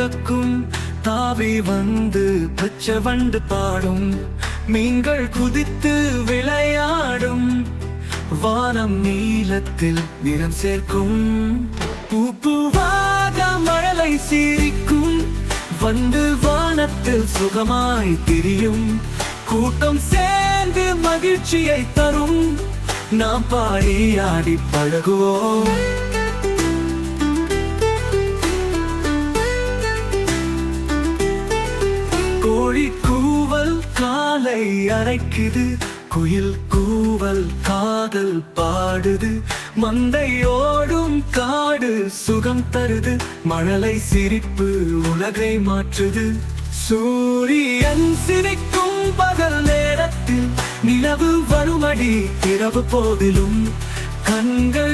திறக்கும், தாவி வந்து பச்சை வண்டு பாடும், மீன்கள் குதித்து விளையாடும், வானம் நீலத்தில் நிறம் சேர்க்கும், பூவாக மழலை சிரிக்கும், வந்து வானத்தில் சுகமாய் திரியும், கூட்டம் சேர்ந்து மகிழ்ச்சியை தரும், நாம் பாடி ஆடி பழகுவோம். கோழி கூவல் காலை அரைக்குது, குயில் கூவல் காதல் பாடுது, மந்தையோடும் காடு சுகம் தருது, மழலை சிரிப்பு உலகை மாற்றுது, சூரியன் சிரிக்கும் பகல் நேரத்தில், நிலவு வருமடி இரவு போதிலும், கண்கள்